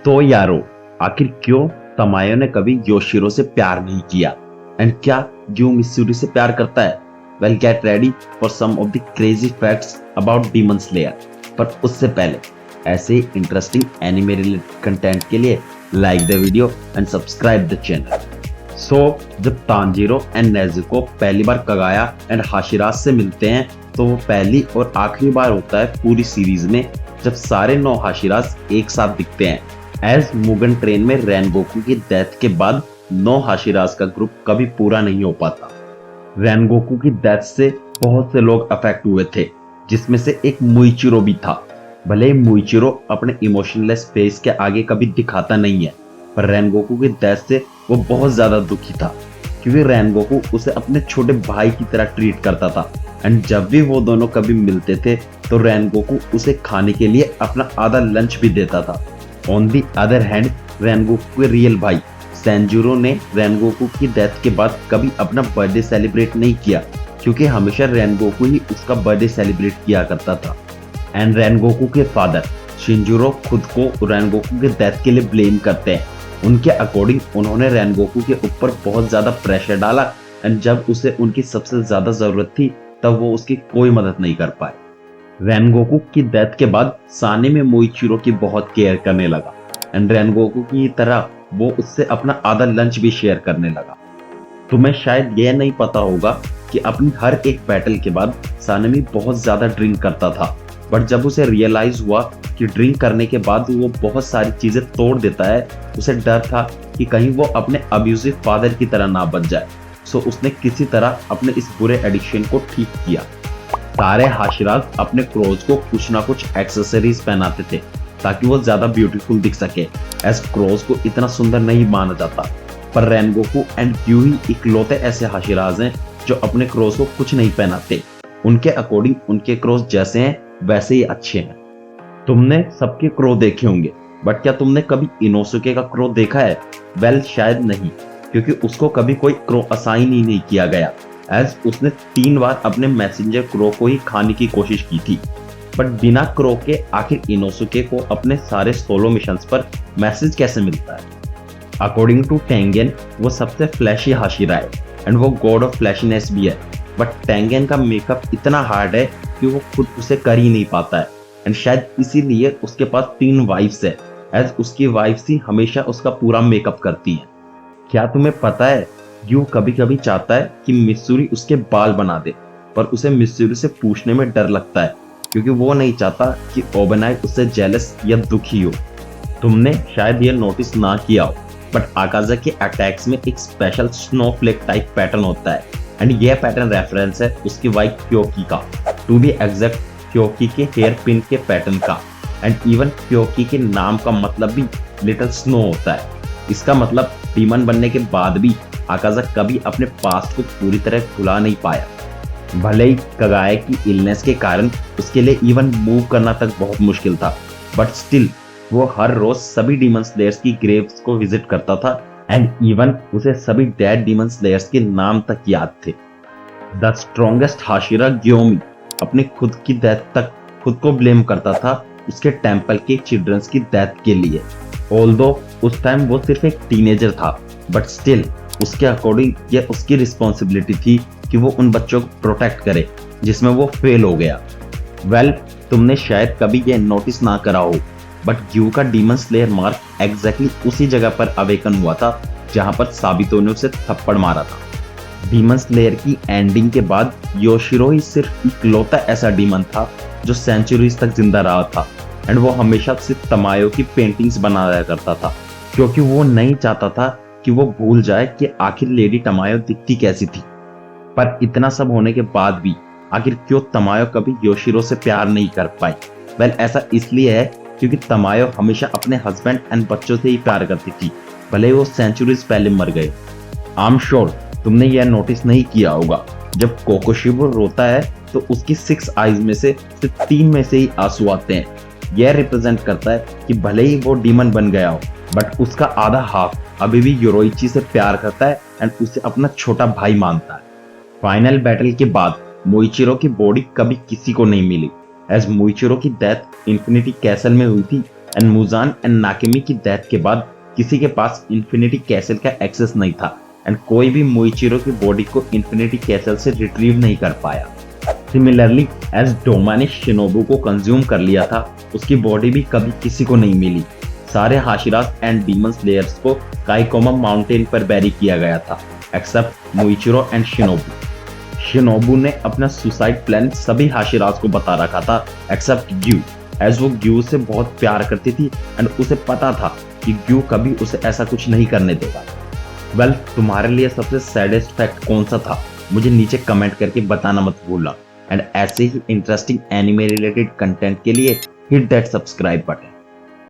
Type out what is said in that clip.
तो यारो, आखिर क्यों तमायो ने कभी योशिरो से प्यार नहीं किया? एंड क्या यू मित्सुरी से प्यार करता है? Well, get ready for some of the crazy facts about Demon Slayer. पर उससे पहले ऐसे ही इंटरेस्टिंग एनिमे रिलेटेड कंटेंट के लिए like the video and subscribe the channel. So जब तांजीरो एंड नेजुको पहली बार कगाया एंड हाशिराज से मिलते हैं तो वो पहली और आखिरी बार होता है पूरी सीरीज में जब सारे 9 हाशिराज एक साथ दिखते हैं। एज मुगन ट्रेन में रेनगोकू की डेथ के बाद 9 हाशिराज का ग्रुप कभी पूरा नहीं हो पाता। रेनगोकू की डेथ से बहुत से लोग अफेक्ट हुए थे, जिसमें से एक मुइचिरो भी था। भले ही मुइचिरो अपने इमोशनलेस फेस के आगे कभी दिखाता नहीं है, पर रेनगोकू की डेथ से वो बहुत ज्यादा दुखी था, क्योंकि रेनगोकू उसे अपने छोटे भाई की तरह ट्रीट करता था। एंड जब भी वो दोनों कभी मिलते थे तो रेनगोकू उसे खाने के लिए अपना आधा लंच भी देता था। On the other hand, Rengoku के रियल भाई सेंजुरो ने रेनगोकू की डेथ के बाद कभी अपना बर्थडे सेलिब्रेट नहीं किया, क्योंकि हमेशा रेनगोकू ही उसका बर्थडे सेलिब्रेट किया करता था। एंड रेनगोकू के फादर शिंजुरो खुद को रेनगोकू के डेथ के लिए ब्लेम करते हैं। उनके अकॉर्डिंग उन्होंने रेनगोकू के ऊपर बहुत ज्यादा प्रेशर डाला एंड जब उसे उनकी सबसे ज्यादा जरूरत थी तब वो उसकी कोई मदद नहीं कर पाए। रेनगोकू की डेथ के बाद साने में मोइचिरो की बहुत केयर करने लगा एंड रेनगोकू की तरह वो उससे अपना आधा लंच भी शेयर करने लगा। तुम्हें शायद यह नहीं पता होगा कि अपनी हर एक बैटल के बाद सानेमी बहुत ज्यादा ड्रिंक करता था, बट जब उसे रियलाइज हुआ कि ड्रिंक करने के बाद वो बहुत सारी चीजें तोड़ देता है, उसे डर था कि कहीं वो अपने अब्यूजिव फादर की तरह ना बन जाए। सो उसने किसी तरह अपने इस बुरे एडिक्शन को ठीक किया। सारे हाशिराज अपने क्रोज को कुछ ना कुछ एक्सेसरीज पहनाते थे ताकि वो ज्यादा ब्यूटीफुल दिख सके, एज क्रोज को इतना सुंदर नहीं माना जाता। पर रेनगोकू एंड ग्यू ही इकलौते ऐसे हाशिराज हैं जो अपने क्रोज को कुछ नहीं पहनाते। उनके अकॉर्डिंग उनके क्रोज जैसे हैं वैसे ही अच्छे हैं। तुमने सबके क्रो देखे होंगे, बट क्या तुमने कभी इनोसुके का क्रो देखा है? वेल, शायद नहीं, क्योंकि उसको कभी कोई क्रो असाइन ही नहीं किया गया, एज उसने 3 बार अपने मैसेंजर क्रो को ही खाने की कोशिश की थी। बट बिना क्रो के आखिर इनोसुके को अपने सारे सोलो मिशंस पर मैसेज कैसे मिलता है? अकॉर्डिंग टू टेंगेन वो सबसे फ्लैशी हाशिरा है एंड वो गॉड ऑफ फ्लैशीनेस भी है। बट टेंगेन का मेकअप इतना हार्ड है कि वो खुद उसे कर ही नहीं पाता है, एंड शायद इसीलिए उसके पास 3 वाइफ्स है, एज उसकी वाइफ्स ही हमेशा उसका पूरा मेकअप करती हैं। क्या तुम्हें पता है, यू कभी कभी चाहता है कि मित्सुरी उसके बाल बना दे, पर उसे मित्सुरी से पूछने में डर लगता है, क्योंकि वो नहीं चाहता कि ओबेनाई उससे जेलस या दुखी हो। तुमने शायद ये नोटिस ना किया हो, बट आकाजा के अटैक्स में एक स्पेशल स्नोफ्लेक टाइप पैटर्न होता है, एंड यह पैटर्न रेफरेंस है उसकी वाइफ क्योकी का, टू बी एग्जैक्ट क्योकी के हेयर पिन के पैटर्न का। एंड इवन क्योकी के नाम का मतलब भी लिटिल स्नो होता है। इसका मतलब डीमन बनने के बाद भी आकाजा कभी अपने पास्ट को पूरी तरह भुला नहीं पाया। भले ही कगाए की इलनेस के कारण उसके लिए इवन मूव करना तक बहुत मुश्किल था, बट स्टिल वो हर रोज सभी डीमन स्लेयर्स की ग्रेव्स को विजिट करता था, एंड इवन उसे सभी डेड डीमन स्लेयर्स के नाम तक याद थे। द स्ट्रॉन्गेस्ट हाशिरा ग्योमी अपनी खुद की डेथ तक खुद को ब्लेम करता था उसके टेंपल के चिल्ड्रंस की डेथ के लिए। ऑल्दो उस टाइम वो सिर्फ एक टीनेजर था, बट स्टिल उसके अकॉर्डिंग ये उसकी रिस्पॉन्सिबिलिटी थी कि वो उन बच्चों को प्रोटेक्ट करे, जिसमें वो फेल हो गया। वेल, तुमने शायद कभी ये नोटिस ना करा हो, बट ग्यू का डीमन स्लेयर मार्क एग्जैक्टली उसी जगह पर अवेकन हुआ था जहां पर साबितो ने उसे थप्पड़ मारा था। डीमन स्लेयर की एंडिंग के बाद योशिरो ही सिर्फ इकलौता ऐसा डीमन था जो सेंचुरीज तक जिंदा रहा था, एंड वो हमेशा सिर्फ तमायो की पेंटिंग्स बनाया करता था, क्योंकि वो नहीं चाहता था कि वो भूल जाए कि आखिर लेडी तमायो दिखती कैसी थी। पर इतना सब होने के बाद भी आखिर क्यों तमायो कभी योशिरो से प्यार नहीं कर पाई? वेल, ऐसा इसलिए है क्योंकि तमायो हमेशा अपने हस्बैंड एंड बच्चों से ही प्यार करती थी, भले वो सेंचुरीज पहले मर गए। आई एम श्योर तुमने यह नोटिस नहीं किया होगा, जब कोकोशिबो रोता है तो उसकी 6 आईज में से सिर्फ 3 में से ही आंसू आते हैं। यह रिप्रेजेंट करता है कि भले ही वो डीमन बन गया हो, बट उसका आधा हाफ अभी भी योरोइची से प्यार करता है एंड उसे अपना छोटा भाई मानता है। फाइनल बैटल के बाद मोइचिरो की बॉडी कभी किसी को नहीं मिली, एज मोइचिरो की डेथ इन्फिनिटी कैसल में हुई थी एंड मुजान एंड नाकेमी की डेथ के बाद किसी के पास इन्फिनिटी कैसल का एक्सेस नहीं था एंड कोई भी मोइचिरो की बॉडी को इन्फिनिटी कैसल से रिट्रीव नहीं कर पाया। सिमिलरली एज डोमा ने शिनोबू को कंज्यूम कर लिया था, उसकी बॉडी भी कभी किसी को नहीं मिली। सारे हाशिरास एंड डीमन स्लेयर्स को काइकोमा माउंटेन पर बैरी किया गया था एक्सेप्ट मोइचिरो एंड शिनोबू। शिनोबू ने अपना सुसाइड प्लान सभी हाशिरास को बता रखा था एक्सेप्ट ग्यू, एज वो ग्यू से बहुत प्यार करती थी एंड उसे पता था कि ग्यू कभी उसे ऐसा कुछ नहीं करने देगा। वेल, तुम्हारे लिए सबसे सैडेस्ट फैक्ट कौन सा था मुझे नीचे कमेंट करके बताना मत भूलना। एंड ऐसे ही इंटरेस्टिंग एनिमे रिलेटेड कंटेंट के लिए हिट दैट सब्सक्राइब बटन।